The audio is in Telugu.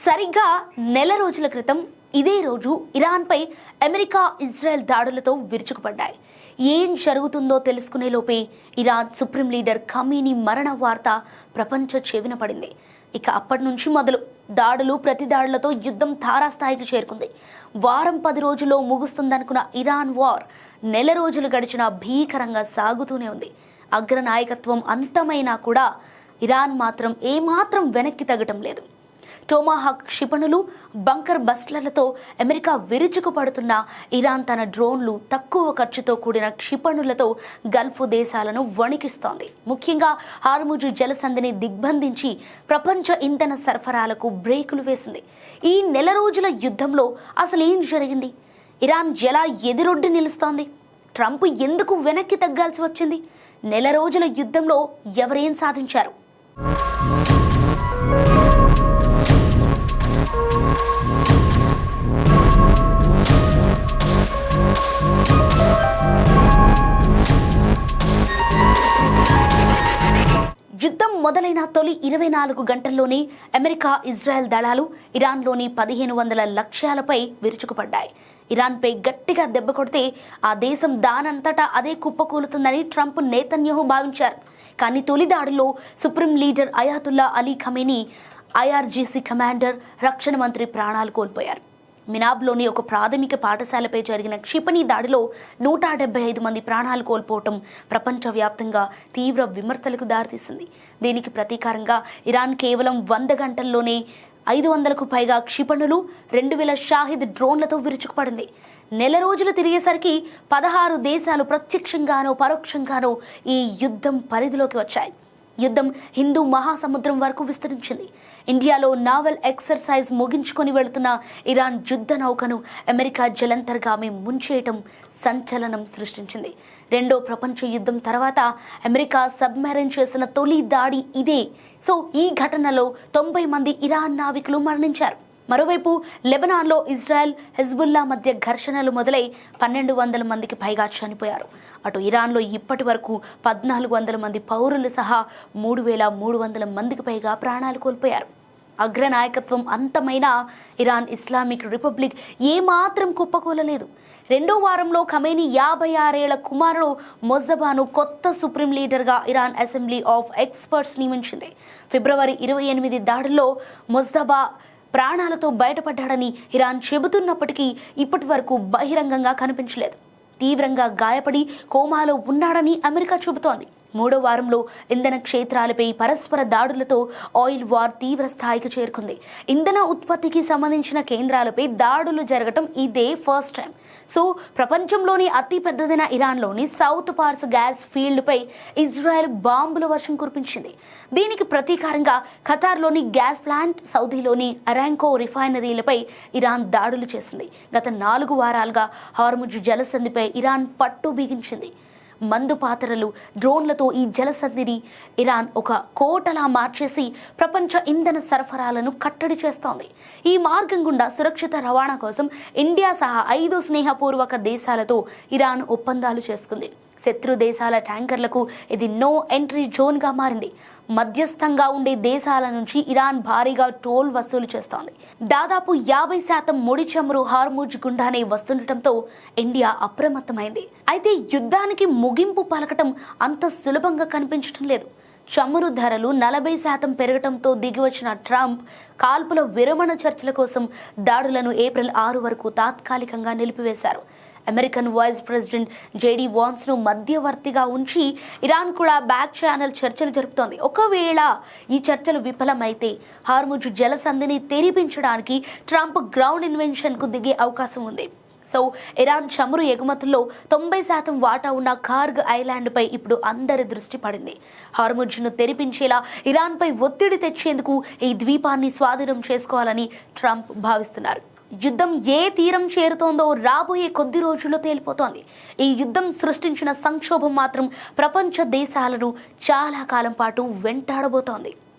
సరిగ్గా నెల రోజుల క్రితం ఇదే రోజు ఇరాన్పై అమెరికా ఇజ్రాయెల్ దాడులతో విరుచుకుపడ్డాయి. ఏం జరుగుతుందో తెలుసుకునే లోపే ఇరాన్ సుప్రీం లీడర్ ఖమీనీ మరణ వార్త ప్రపంచ చెవిన పడింది. ఇక అప్పటి నుంచి మొదలు దాడులు ప్రతి దాడులతో యుద్ధం తారాస్థాయికి చేరుకుంది. వారం 10 రోజుల్లో ముగుస్తుందనుకున్న ఇరాన్ వార్ నెల రోజులు గడిచినా భీకరంగా సాగుతూనే ఉంది. అగ్రనాయకత్వం అంతమైనా కూడా ఇరాన్ మాత్రం ఏమాత్రం వెనక్కి తగ్గటం లేదు. టోమాహాక్ క్షిపణులు, బంకర్ బస్టర్లతో అమెరికా విరుచుకుపడుతున్న ఇరాన్ తన డ్రోన్లు, తక్కువ ఖర్చుతో కూడిన క్షిపణులతో గల్ఫ్ దేశాలను వణికిస్తోంది. ముఖ్యంగా హార్ముజు జలసంధిని దిగ్బంధించి ప్రపంచ ఇంధన సరఫరాలకు బ్రేకులు వేసింది. ఈ నెల రోజుల యుద్ధంలో అసలు ఏం జరిగింది? ఇరాన్ ఎలా ఎదురొడ్డి నిలుస్తోంది? ట్రంప్ ఎందుకు వెనక్కి తగ్గాల్సి వచ్చింది? నెల రోజుల యుద్ధంలో ఎవరేం సాధించారు? యుద్ధం మొదలైన తొలి 24 గంటల్లోనే అమెరికా ఇజ్రాయెల్ దళాలు ఇరాన్లోని 1500 లక్ష్యాలపై విరుచుకుపడ్డాయి. ఇరాన్పై గట్టిగా దెబ్బ కొడితే ఆ దేశం దానంతటా అదే కుప్పకూలుతుందని ట్రంప్, నేతన్యాహు భావించారు. కానీ తొలి దాడిలో supreme leader అయాతుల్లా Ali Khamenei, IRGC commander, రక్షణ మంత్రి ప్రాణాలు కోల్పోయారు. మినాబ్లోని ఒక ప్రాథమిక పాఠశాలపై జరిగిన క్షిపణి దాడిలో 175 మంది ప్రాణాలు కోల్పోవటం ప్రపంచవ్యాప్తంగా తీవ్ర విమర్శలకు దారితీసింది. దీనికి ప్రతీకారంగా ఇరాన్ కేవలం 100 గంటల్లోనే 500కు పైగా క్షిపణులు, 2000 షాహిద్ డ్రోన్లతో విరుచుకుపడింది. నెల రోజులు తిరిగేసరికి 16 దేశాలు ప్రత్యక్షంగానో పరోక్షంగానో ఈ యుద్ధం పరిధిలోకి వచ్చాయి. యుద్ధం హిందూ మహాసముద్రం వరకు విస్తరించింది. ఇండియాలో నావల్ ఎక్సర్సైజ్ ముగించుకొని వెళుతున్న ఇరాన్ యుద్ధ నౌకను అమెరికా జలంతర్గామి ముంచేయటం సంచలనం సృష్టించింది. రెండో ప్రపంచ యుద్ధం తర్వాత అమెరికా సబ్మెరైన్ చేసిన తొలి దాడి ఇదే. సో ఈ ఘటనలో 90 మంది ఇరాన్ నావికులు మరణించారు. మరోవైపు లెబనాన్లో ఇజ్రాయెల్, హెజ్బుల్లా మధ్య ఘర్షణలు మొదలై 1200 మందికి పైగా చనిపోయారు. అటు ఇరాన్లో ఇప్పటి వరకు 1400 మంది పౌరులు సహా 3300 మందికి పైగా ప్రాణాలు కోల్పోయారు. అగ్రనాయకత్వం అంతమైన ఇరాన్ ఇస్లామిక్ రిపబ్లిక్ ఏమాత్రం కుప్పకూలలేదు. రెండో వారంలో ఖమేనీ 56 ఏళ్ల కుమారుడు మొజ్తబాను కొత్త సుప్రీం లీడర్గా ఇరాన్ అసెంబ్లీ ఆఫ్ ఎక్స్పర్ట్స్ నియమించింది. ఫిబ్రవరి 28 దాడుల్లో మొజ్తబా ప్రాణాలతో బయటపడ్డాడని ఇరాన్ చెబుతున్నప్పటికీ ఇప్పటి వరకు బహిరంగంగా కనిపించలేదు. తీవ్రంగా గాయపడి కోమాలో ఉన్నాడని అమెరికా చెబుతోంది. మూడో వారంలో ఇంధన క్షేత్రాలపై పరస్పర దాడులతో ఆయిల్ వార్ తీవ్ర స్థాయికి చేరుకుంది. ఇంధన ఉత్పత్తికి సంబంధించిన కేంద్రాలపై దాడులు జరగటం ఇదే ఫస్ట్ టైం. సో ప్రపంచంలోని అతి పెద్దదైన ఇరాన్లోని సౌత్ పార్స్ గ్యాస్ ఫీల్డ్పై ఇజ్రాయెల్ బాంబుల వర్షం కురిపించింది. దీనికి ప్రతీకారంగా ఖతార్లోని గ్యాస్ ప్లాంట్, సౌదీలోని అరాంకో రిఫైనరీలపై ఇరాన్ దాడులు చేసింది. గత 4 వారాలుగా హార్ముజ్ జలసంధిపై ఇరాన్ పట్టు బిగించింది. మందు పాత్రలు, డ్రోన్లతో ఈ జలసంధిని ఇరాన్ ఒక కోటలా మార్చేసి ప్రపంచ ఇంధన సరఫరాలను కట్టడి చేస్తోంది. ఈ మార్గం గుండా సురక్షిత రవాణా కోసం ఇండియా సహా 5 స్నేహపూర్వక దేశాలతో ఇరాన్ ఒప్పందాలు చేసుకుంది. శత్రు దేశాల ట్యాంకర్లకు ఇది నో ఎంట్రీ జోన్గా మారింది. మధ్యస్థంగా ఉండే దేశాల నుంచి ఇరాన్ భారీగా టోల్ వసూలు చేస్తోంది. దాదాపు 50% ముడి చమురు హార్ముజ్ గుండానే వస్తుండటంతో ఇండియా అప్రమత్తమైంది. అయితే యుద్ధానికి ముగింపు పలకటం అంత సులభంగా కనిపించడం లేదు. చమురు ధరలు 40% పెరగటంతో దిగివచ్చిన ట్రంప్ కాల్పుల విరమణ చర్చల కోసం దాడులను ఏప్రిల్ 6 వరకు తాత్కాలికంగా నిలిపివేశారు. అమెరికన్ వైస్ ప్రెసిడెంట్ జేడీ వాన్స్ను మధ్యవర్తిగా ఉంచి ఇరాన్ కూడా బ్యాక్ ఛానల్ చర్చలు జరుపుతోంది. ఒకవేళ ఈ చర్చలు విఫలమైతే హార్ముజ్ జలసంధిని తెరిపించడానికి ట్రంప్ గ్రౌండ్ ఇన్వెన్షన్కు దిగే అవకాశం ఉంది. సో ఇరాన్ చమురు ఎగుమతుల్లో 90% వాటా ఉన్న కార్గ్ ఐలాండ్పై ఇప్పుడు అందరి దృష్టి పడింది. హార్ముజ్ను తెరిపించేలా ఇరాన్పై ఒత్తిడి తెచ్చేందుకు ఈ ద్వీపాన్ని స్వాధీనం చేసుకోవాలని ట్రంప్ భావిస్తున్నారు. యుద్ధం ఏ తీరం చేరుతోందో రాబోయే కొద్ది రోజుల్లో తేలిపోతోంది. ఈ యుద్ధం సృష్టించిన సంక్షోభం మాత్రం ప్రపంచ దేశాలను చాలా కాలం పాటు వెంటాడబోతోంది.